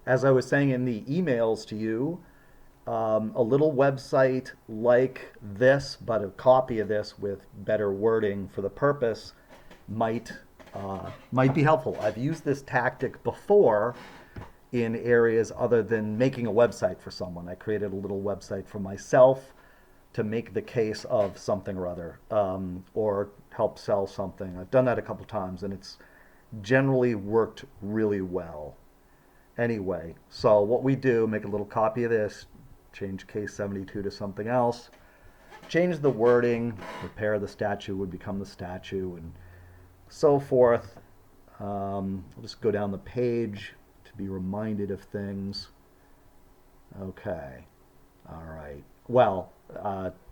as I was saying in the emails to you, a little website like this, but a copy of this with better wording for the purpose, might might be helpful. I've used this tactic before in areas other than making a website for someone. I created a little website for myself to make the case of something or other, or help sell something. I've done that a couple times, and it's generally worked really well. Anyway, so what we do, make a little copy of this, change case 72 to something else, change the wording, repair the statue would become the statue, and so forth. I'll just go down the page to be reminded of things. Okay, all right. Well,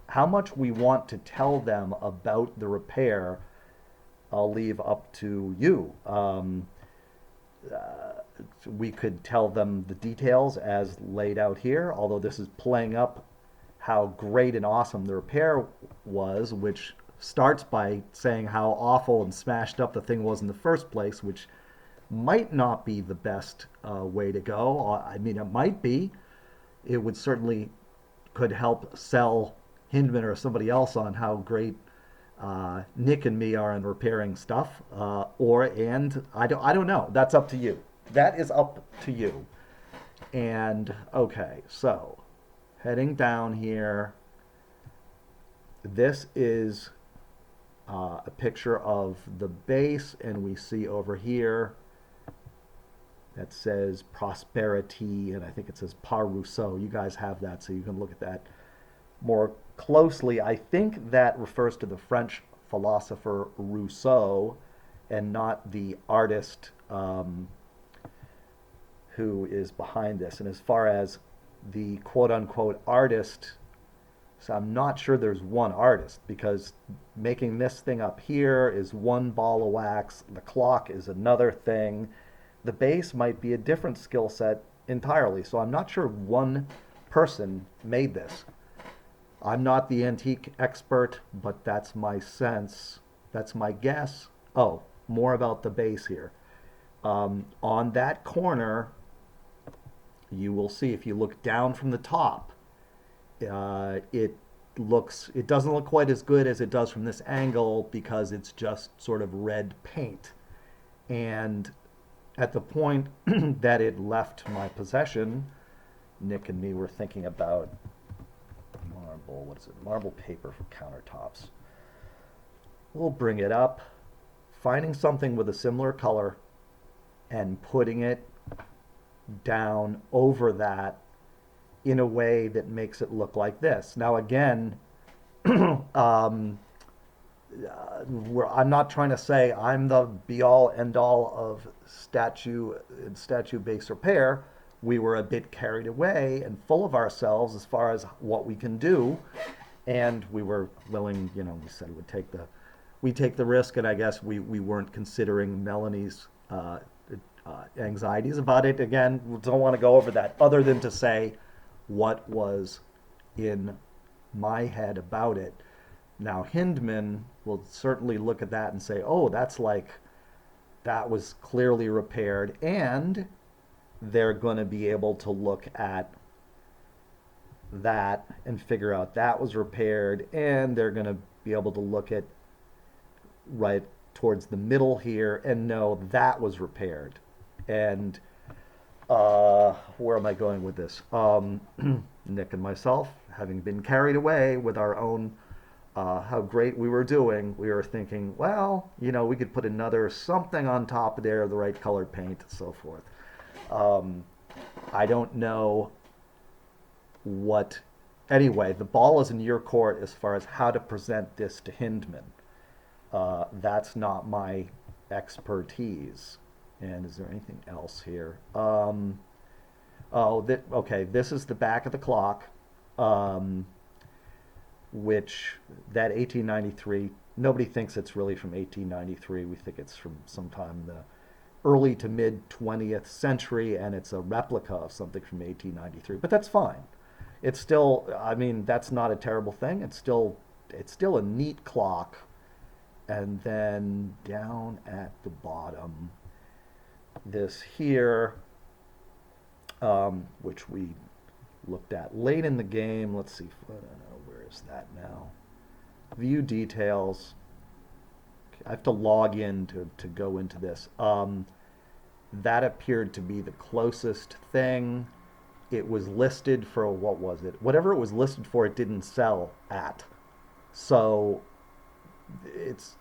how much we want to tell them about the repair, I'll leave up to you. We could tell them the details as laid out here, although this is playing up how great and awesome the repair was, which starts by saying how awful and smashed up the thing was in the first place, which might not be the best way to go. I mean, it might be. It would certainly could help sell Hindman or somebody else on how great Nick and me are in repairing stuff. And I don't know. That's up to you. That is up to you. And okay, so heading down here, this is a picture of the base, and we see over here that says prosperity, and I think it says Par Rousseau. You guys have that, so you can look at that more closely. I think that refers to the French philosopher Rousseau and not the artist who is behind this. And as far as the quote unquote artist, so I'm not sure there's one artist, because making this thing up here is one ball of wax, the clock is another thing, the base might be a different skill set entirely. So I'm not sure one person made this. I'm not the antique expert, but that's my sense. That's my guess. Oh, more about the base here. On that corner, you will see if you look down from the top, it doesn't look quite as good as it does from this angle because it's just sort of red paint. And at the point that it left my possession, Nick and me were thinking about marble paper for countertops. We'll bring it up, finding something with a similar color and putting it down over that in a way that makes it look like this. Now again, I'm not trying to say I'm the be-all, end-all of statue base repair. We were a bit carried away and full of ourselves as far as what we can do, and we were willing. We said we take the risk, and I guess we weren't considering Melanie's anxieties about it. Again, we don't want to go over that, other than to say what was in my head about it. Now, Hindman will certainly look at that and say, oh, that was clearly repaired, and they're going to be able to look at that and figure out that was repaired, and they're going to be able to look at right towards the middle here and know that was repaired. And where am I going with this? Nick and myself, having been carried away with our own how great we were doing, we were thinking, well, we could put another something on top of there, the right colored paint, and so forth. I don't know what. Anyway, the ball is in your court as far as how to present this to Hindman. That's not my expertise. And is there anything else here? Okay, this is the back of the clock, which that 1893, nobody thinks it's really from 1893. We think it's from sometime in the early to mid 20th century, and it's a replica of something from 1893. But that's fine. It's still, I mean, that's not a terrible thing. It's still a neat clock. And then down at the bottom, this here, which we looked at late in the game. Let's see, I don't know, where is that now? View details. I have to log in to go into this. That appeared to be the closest thing. It was listed for, what was it? Whatever it was listed for, it didn't sell at. So it's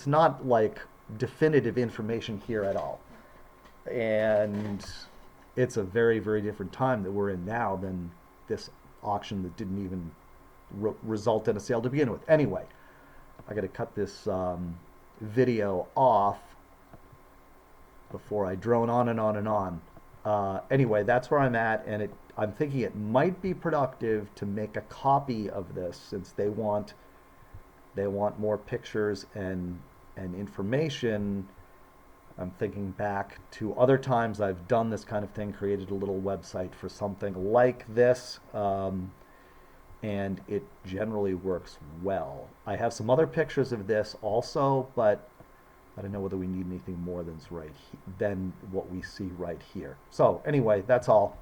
not like definitive information here at all. And it's a very, very different time that we're in now than this auction that didn't even result in a sale to begin with. Anyway, I got to cut this video off before I drone on and on and on. Anyway, that's where I'm at, and I'm thinking it might be productive to make a copy of this since they want more pictures and information. I'm thinking back to other times I've done this kind of thing, created a little website for something like this, and it generally works well. I have some other pictures of this also, but I don't know whether we need anything more than what we see right here. So anyway, that's all.